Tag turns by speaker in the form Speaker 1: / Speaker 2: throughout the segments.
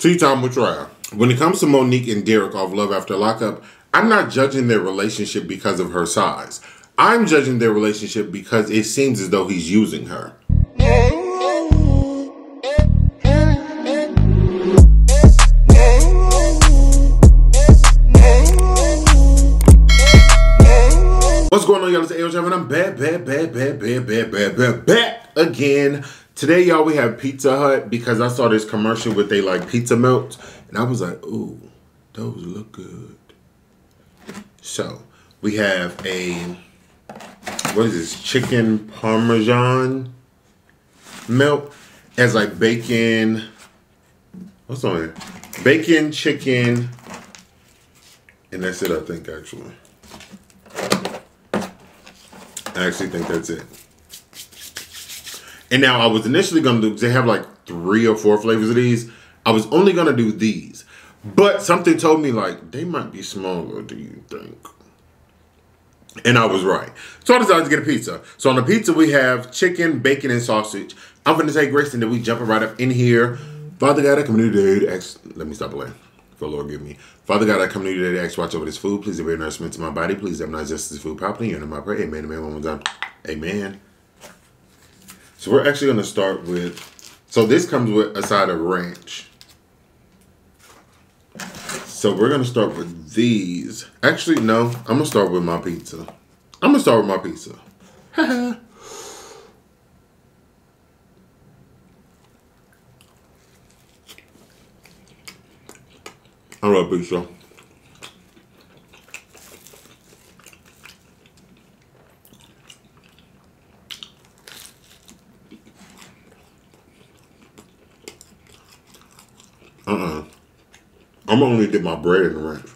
Speaker 1: Tea time with Trav. When it comes to Monique and Derek off Love After Lockup, I'm not judging their relationship because of her size. I'm judging their relationship because it seems as though he's using her. What's going on, y'all? It's Ayootravv, and I'm back again. Today, y'all, we have Pizza Hut because I saw this commercial with they like pizza melts, and I was like, ooh, those look good. So we have a, what is this, chicken parmesan melt. It has like bacon, what's on it? Bacon, chicken, and that's it, I think, actually. I actually think that's it. And now I was initially going to do, they have like 3 or 4 flavors of these. I was only going to do these. But something told me like, they might be smaller, do you think? And I was right. So I decided to get a pizza. So on the pizza we have chicken, bacon, and sausage. I'm going to take Grace and then we jumping right up in here. Father God, I come to you today to ask, let me stop playing. For Lord give me. Father God, I come to you today to ask, watch over this food. Please give nourishment to my body. Please have not just this food properly. In my prayer. Amen. Amen. One more time. Amen. So we're actually going to start with, so this comes with a side of ranch. So we're going to start with these. Actually, no. I'm going to start with my pizza. I'm going to start with my pizza. I love pizza. I'm gonna only dip my bread in the ranch.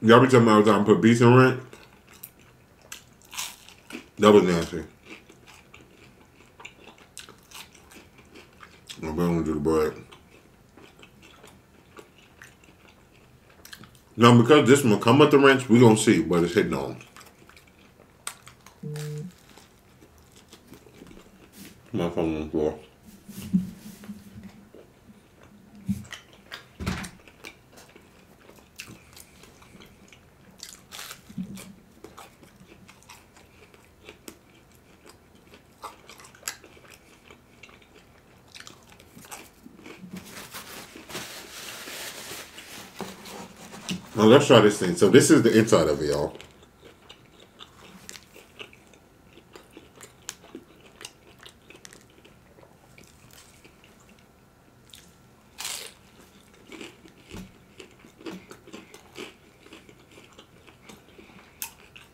Speaker 1: Y'all be telling me all the time put beef in ranch? That was nasty. I'm gonna do the bread. Now because this one come with the ranch, we gonna see what it's hitting on. My phone on the floor. Now let's try this thing. So this is the inside of it, y'all.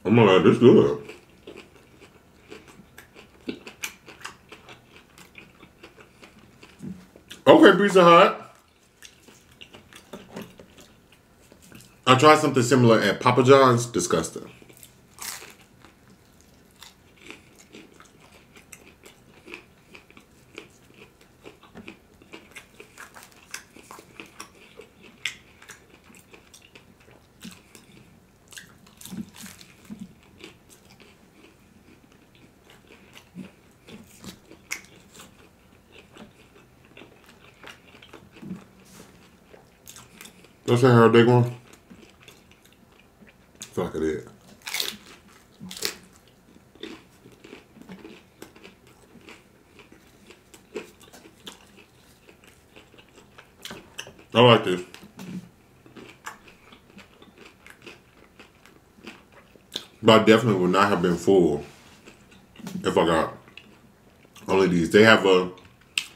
Speaker 1: Oh my God, this is good. Okay, Pizza Hut. I tried something similar at Papa John's. Disgusting. That's how big one. I feel like it is. I like this. But I definitely would not have been full if I got only these. They have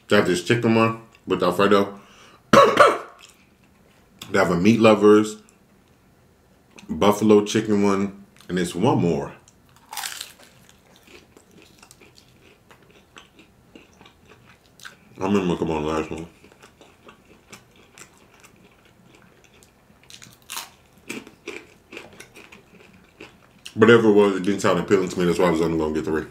Speaker 1: this chicken one with Alfredo. They have a meat lovers, buffalo chicken one, and there's one more. I remember come on the last one. Whatever it was, it didn't sound appealing to me. That's why I was only going to get 3.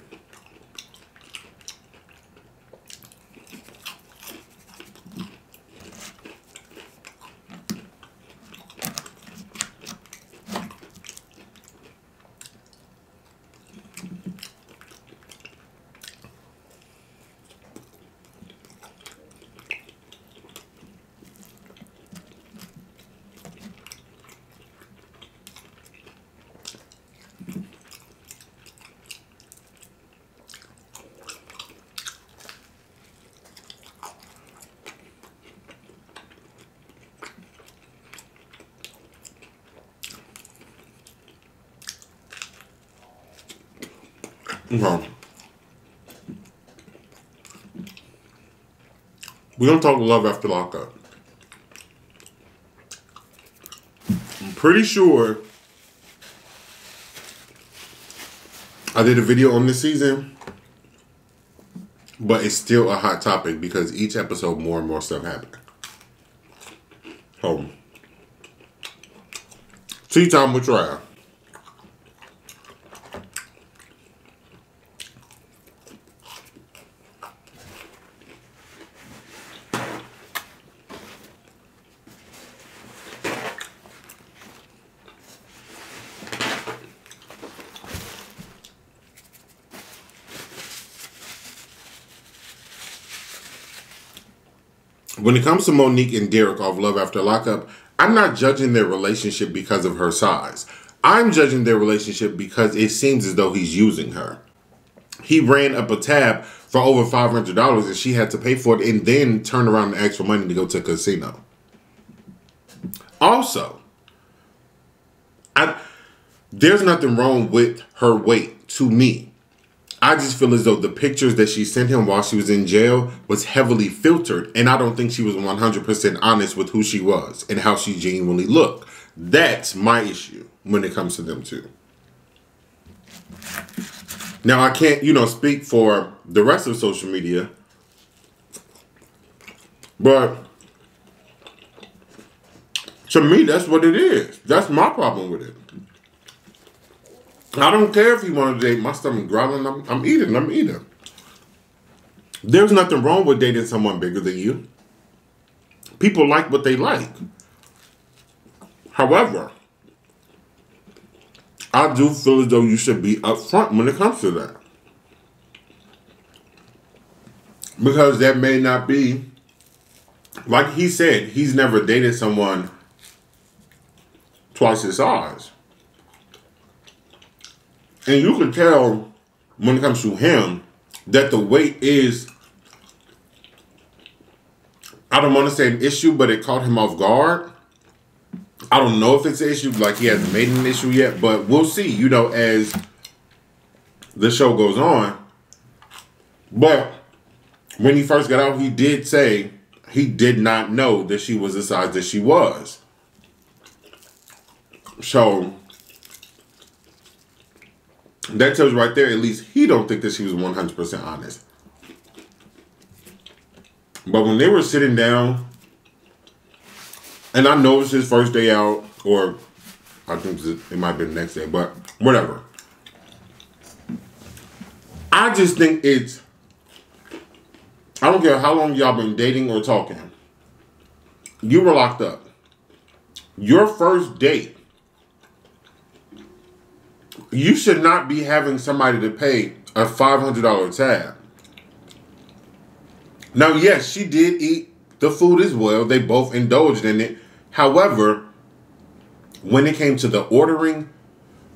Speaker 1: Okay. We don't talk love after lockup. I'm pretty sure I did a video on this season, but it's still a hot topic because each episode more and more stuff happens. So, tea time with Trav. When it comes to Monique and Derek off Love After Lockup, I'm not judging their relationship because of her size. I'm judging their relationship because it seems as though he's using her. He ran up a tab for over $500 and she had to pay for it and then turn around and ask for money to go to a casino. Also, there's nothing wrong with her weight to me. I just feel as though the pictures that she sent him while she was in jail was heavily filtered, and I don't think she was 100% honest with who she was and how she genuinely looked. That's my issue when it comes to them two. Now, I can't, speak for the rest of social media, but to me, that's what it is. That's my problem with it. I don't care if you want to date. My stomach growling. I'm eating. There's nothing wrong with dating someone bigger than you. People like what they like. However, I do feel as though you should be upfront when it comes to that. Because that may not be, like he said, he's never dated someone twice his size. And you can tell when it comes to him that the weight is, I don't want to say an issue, but it caught him off guard. I don't know if it's an issue, like he hasn't made an issue yet, but we'll see, as the show goes on. But when he first got out, he did say he did not know that she was the size that she was. So that tells you right there, at least he don't think that she was 100% honest. But when they were sitting down, and I know it's his first day out, or I think it might be the next day, but whatever. I just think I don't care how long y'all been dating or talking. You were locked up. Your first date, you should not be having somebody to pay a $500 tab. Now, yes, she did eat the food as well. They both indulged in it. However, when it came to the ordering,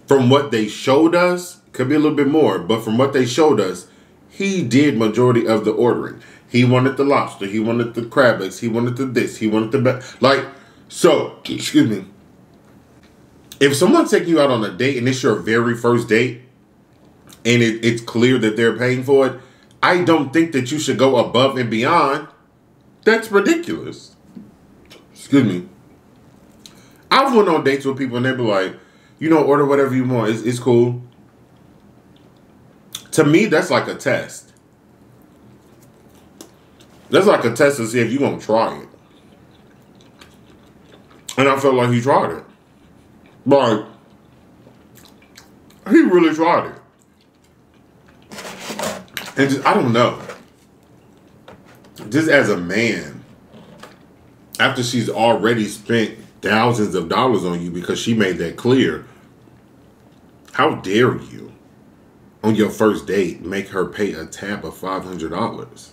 Speaker 1: from what they showed us, could be a little bit more, but from what they showed us, he did majority of the ordering. He wanted the lobster. He wanted the crab legs. He wanted the this. He wanted the excuse me. If someone's taking you out on a date and it's your very first date and it's clear that they're paying for it, I don't think that you should go above and beyond. That's ridiculous. Excuse me. I've went on dates with people and they be like, order whatever you want. It's cool. To me, that's like a test. That's like a test to see if you're going to try it. And I felt like he tried it. But he really tried it. And I don't know. Just as a man, after she's already spent thousands of dollars on you because she made that clear, how dare you, on your first date, make her pay a tab of $500?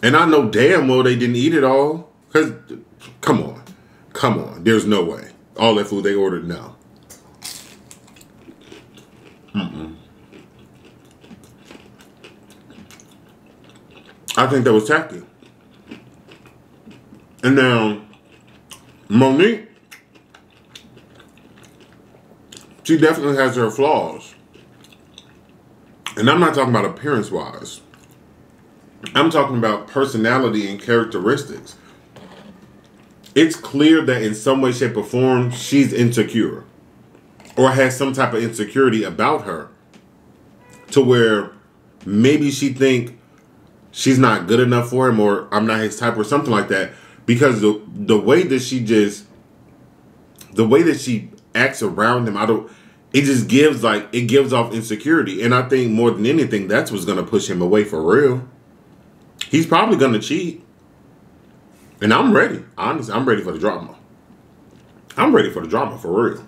Speaker 1: And I know damn well they didn't eat it all. Because, come on. There's no way. All that food they ordered, no. I think that was tacky. And now, Monique, she definitely has her flaws. And I'm not talking about appearance-wise. I'm talking about personality and characteristics. It's clear that in some way, shape, or form, she's insecure. Or has some type of insecurity about her. To where maybe she think she's not good enough for him, or I'm not his type, or something like that. Because the way that she acts around him, it just gives off insecurity. And I think more than anything, that's what's gonna push him away for real. He's probably gonna cheat. And I'm ready. Honestly, I'm ready for the drama. I'm ready for the drama for real.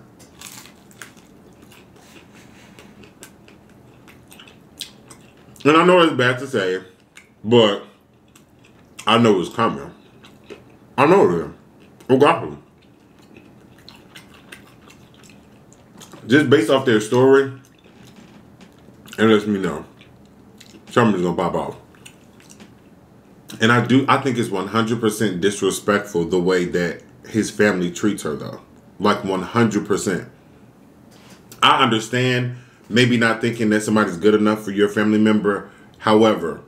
Speaker 1: And I know it's bad to say, but I know it's coming. I know it is. Exactly. Just based off their story, it lets me know something's gonna pop off. And I think it's 100% disrespectful the way that his family treats her, though. Like 100%. I understand maybe not thinking that somebody's good enough for your family member. However,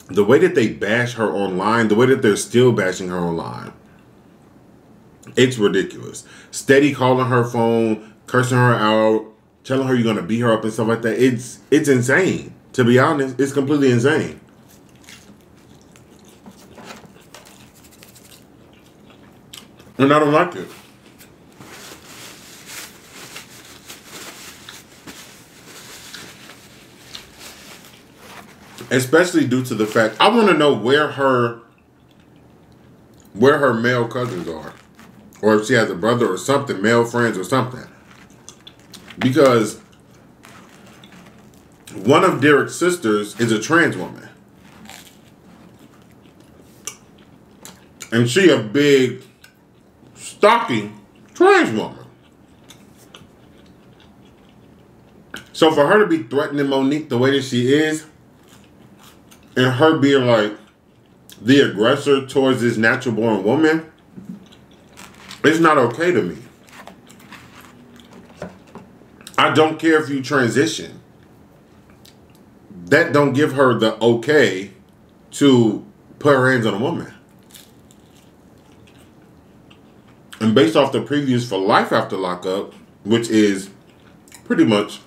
Speaker 1: the way that they bash her online, the way that they're still bashing her online, it's ridiculous. Steady calling her phone, cursing her out, telling her you're going to beat her up and stuff like that. It's insane. To be honest, it's completely insane. And I don't like it. Especially due to the fact, I want to know where her male cousins are. Or if she has a brother or something, male friends or something. Because one of Derek's sisters is a trans woman. And she a big, stocky trans woman. So for her to be threatening Monique the way that she is, and her being like the aggressor towards this natural born woman, it's not okay to me. I don't care if you transition. That don't give her the okay to put her hands on a woman. And based off the previews for Life After Lockup, which is pretty much,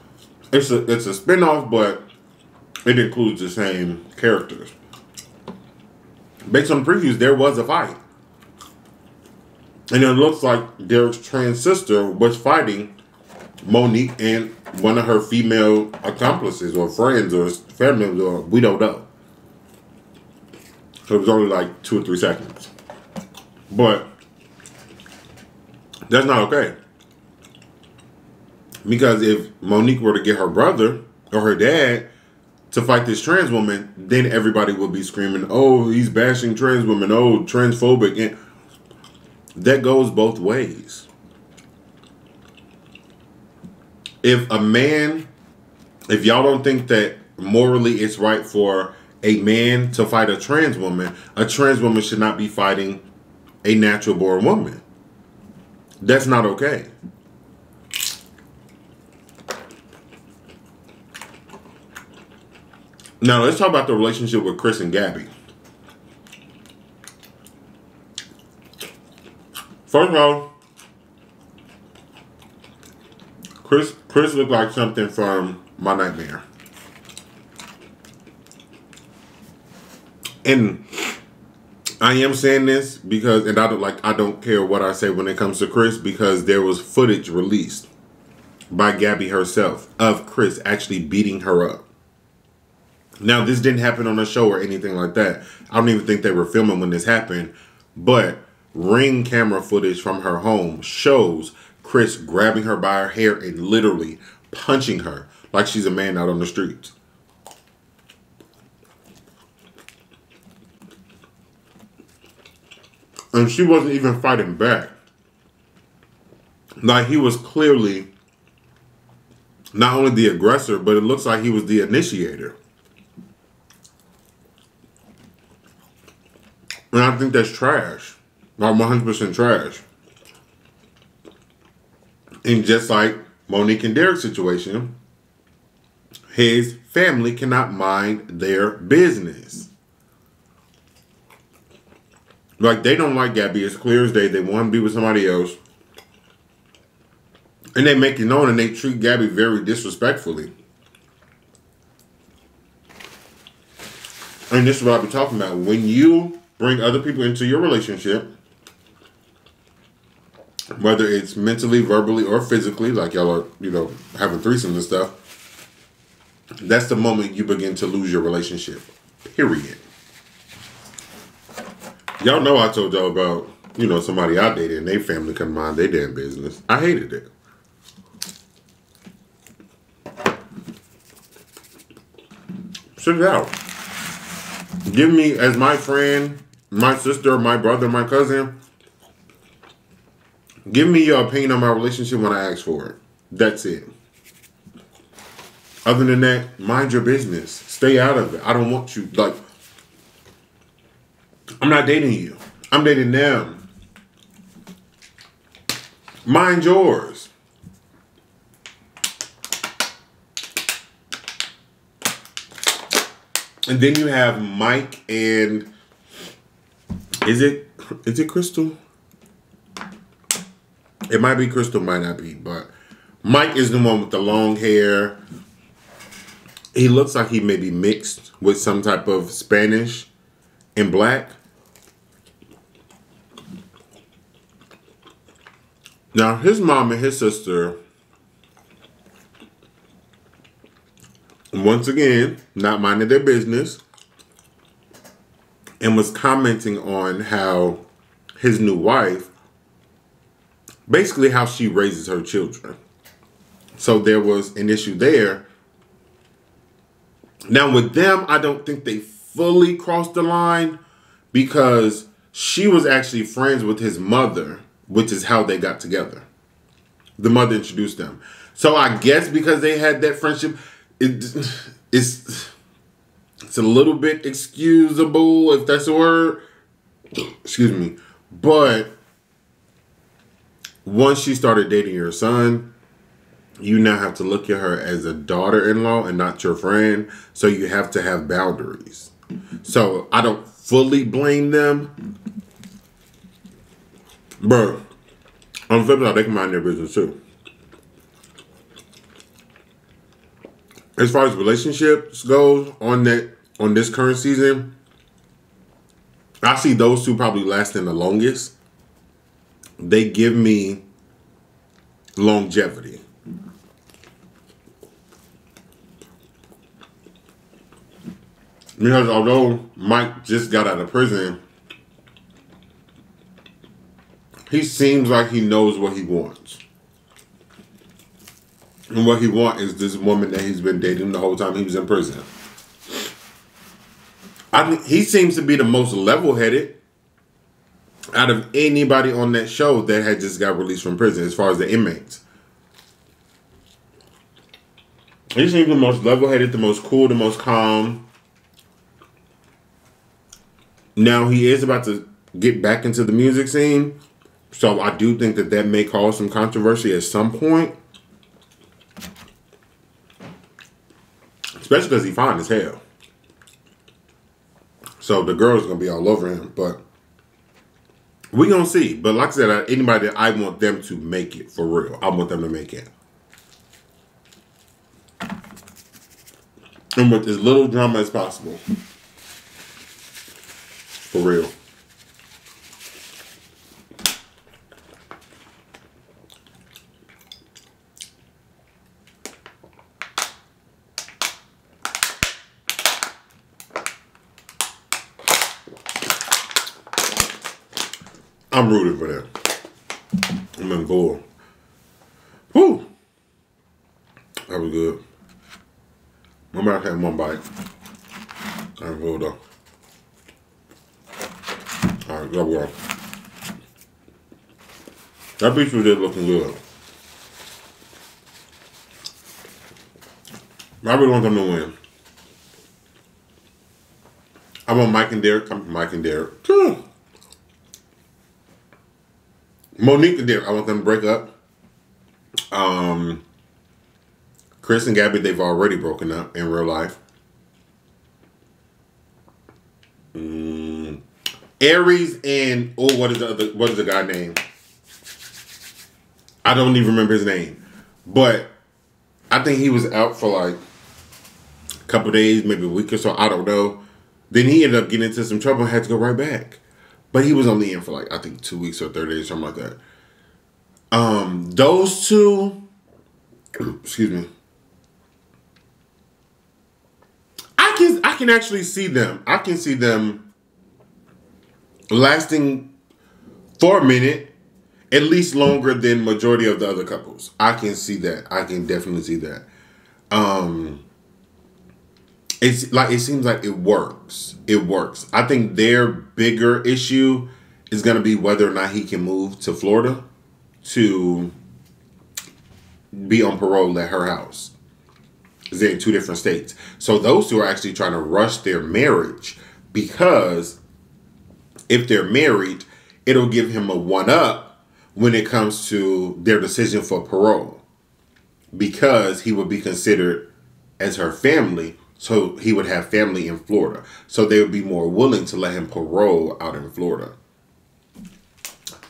Speaker 1: it's a spinoff, but it includes the same characters. Based on the previews, there was a fight. And it looks like Derek's trans sister was fighting Monique and one of her female accomplices or friends or family members, or we don't know. So it was only like 2 or 3 seconds. But that's not okay. Because if Monique were to get her brother or her dad to fight this trans woman, then everybody would be screaming, oh, he's bashing trans women, oh, transphobic. And that goes both ways. If y'all don't think that morally it's right for a man to fight a trans woman should not be fighting a natural born woman. That's not okay. Now, let's talk about the relationship with Chris and Gabby. First of all, Chris looked like something from My Nightmare. And I am saying this because, and I don't care what I say when it comes to Chris, because there was footage released by Gabby herself of Chris actually beating her up. Now, this didn't happen on a show or anything like that. I don't even think they were filming when this happened. But Ring camera footage from her home shows Chris grabbing her by her hair and literally punching her like she's a man out on the streets. And she wasn't even fighting back. Like, he was clearly not only the aggressor, but it looks like he was the initiator. And I think that's trash. Like 100% trash. And just like Monique and Derek's situation, his family cannot mind their business. Like, they don't like Gabby. It's clear as day. They want to be with somebody else. And they make it known, and they treat Gabby very disrespectfully. And this is what I'll be talking about. When you bring other people into your relationship, whether it's mentally, verbally, or physically, like y'all are, you know, having threesomes and stuff, that's the moment you begin to lose your relationship. Period. Y'all know I told y'all about, you know, somebody I dated and their family couldn't mind their damn business. I hated it. Sit it out. Give me, as my friend, my sister, my brother, my cousin, give me your opinion on my relationship when I ask for it. That's it. Other than that, mind your business. Stay out of it. I don't want you. Like, I'm not dating you. I'm dating them. Mind yours. And then you have Mike and is it Crystal? It might be Crystal, might not be, but Mike is the one with the long hair. He looks like he may be mixed with some type of Spanish and black. Now, his mom and his sister, once again, not minding their business, and was commenting on how his new wife, basically how she raises her children. So there was an issue there. Now with them, I don't think they fully crossed the line because she was actually friends with his mother, which is how they got together. The mother introduced them. So I guess because they had that friendship, it's a little bit excusable, if that's a word. Excuse me. But once she started dating your son, you now have to look at her as a daughter-in-law and not your friend. So you have to have boundaries. So I don't fully blame them. But on the flip side, they can mind their business too. As far as relationships goes on this current season, I see those two probably lasting the longest. They give me longevity. Because although Mike just got out of prison, he seems like he knows what he wants. And what he wants is this woman that he's been dating the whole time he was in prison. I think he seems to be the most level-headed out of anybody on that show that had just got released from prison as far as the inmates. He seems the most level-headed, the most cool, the most calm. Now he is about to get back into the music scene. So I do think that may cause some controversy at some point. Especially because he's fine as hell. So the girl's going to be all over him. But we're going to see. But like I said, anybody that I want them to make it for real. I want them to make it. And with as little drama as possible. For real. I'm rooting for them. I'm in goal. Whew. That was good. My mouth had one bite. I'm good though. Alright, go well. That beach was just looking good. I really want them to win. I want Mike and Derek. Mike and Derek. Monique and Derek. I want them to break up. Chris and Gabby, they've already broken up in real life. Aries and what is the guy name? I don't even remember his name. But I think he was out for like a couple days, maybe a week or so. I don't know. Then he ended up getting into some trouble and had to go right back. But he was only in for like, I think 2 weeks or 30 days, something like that. Those two, excuse me. I can actually see them. I can see them lasting for a minute, at least longer than majority of the other couples. I can see that. I can definitely see that. It's like, it seems like it works. It works. I think their bigger issue is going to be whether or not he can move to Florida to be on parole at her house. They're in 2 different states. So those two are actually trying to rush their marriage, because if they're married, it'll give him a 1-up when it comes to their decision for parole, because he would be considered as her family. So he would have family in Florida. So they would be more willing to let him parole out in Florida.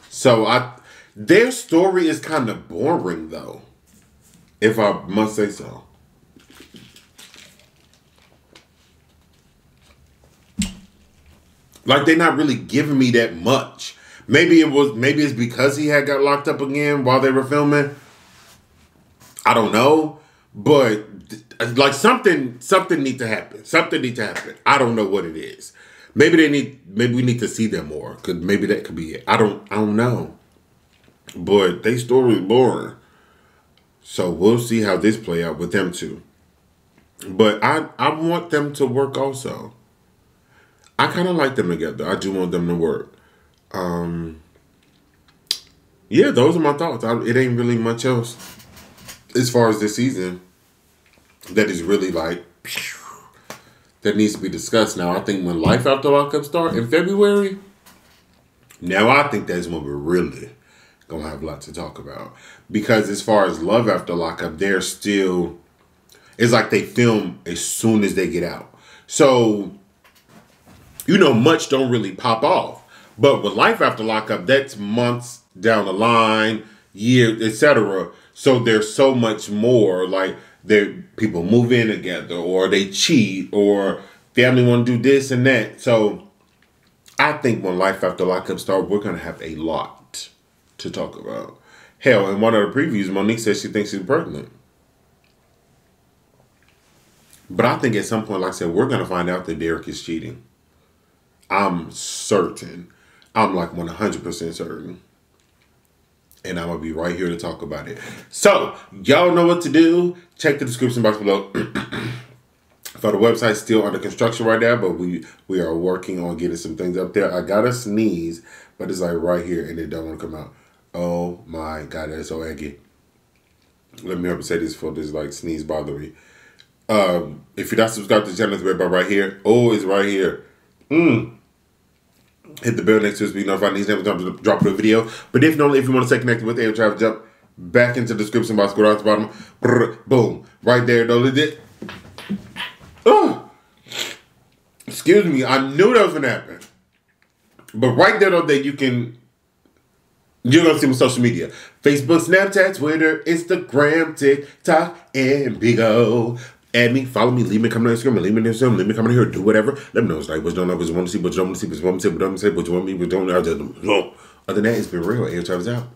Speaker 1: So their story is kind of boring, though, if I must say so. Like, they're not really giving me that much. Maybe it's because he had got locked up again while they were filming. I don't know. But like something need to happen. Something need to happen. I don't know what it is. Maybe we need to see them more. Cause maybe that could be it. I don't know. But their story is boring. So we'll see how this play out with them two. But I want them to work also. I kind of like them together. I do want them to work. Yeah, those are my thoughts. It ain't really much else as far as this season that is really like that needs to be discussed. Now, I think when Life After Lockup start in February, now I think that's when we're really gonna have a lot to talk about. Because as far as Love After Lockup, they're still, it's like they film as soon as they get out. So, much don't really pop off. But with Life After Lockup, that's months down the line, years, etc. So there's so much more, like people move in together, or they cheat, or family want to do this and that. So I think when Life After Lockup starts, we're going to have a lot to talk about. Hell, in one of the previews, Monique says she thinks she's pregnant. But I think at some point, like I said, we're going to find out that Derek is cheating. I'm certain. I'm like 100% certain. And I'm going to be right here to talk about it. So, y'all know what to do. Check the description box below. For the website, still under construction right now, but we are working on getting some things up there. I got to sneeze, but it's like right here, and it don't want to come out. Oh my God, that's so eggy. Let me say this for this like sneeze bother me. If you're not subscribed to the channel, it's right here. Oh, it's right here. Hit the bell next to us to be notified these never time to drop a video. But if you want to stay connected with Ayootravv, jump back into the description box, go down to the bottom. Brr, boom. Right there, though. Legit. Oh. Excuse me. I knew that was going to happen. But right there, though, that you're going to see my social media. Facebook, Snapchat, Twitter, Instagram, TikTok, and BIGO. Add me, follow me, leave me a comment on Instagram, leave me a comment, leave me a comment here, do whatever. Let me know what you like, what you don't like, what you want to see, what you don't want to see, what you want to see, what you want to say, what you want me, what you don't want to say. Other than that, it's been real. Ayootravv is out.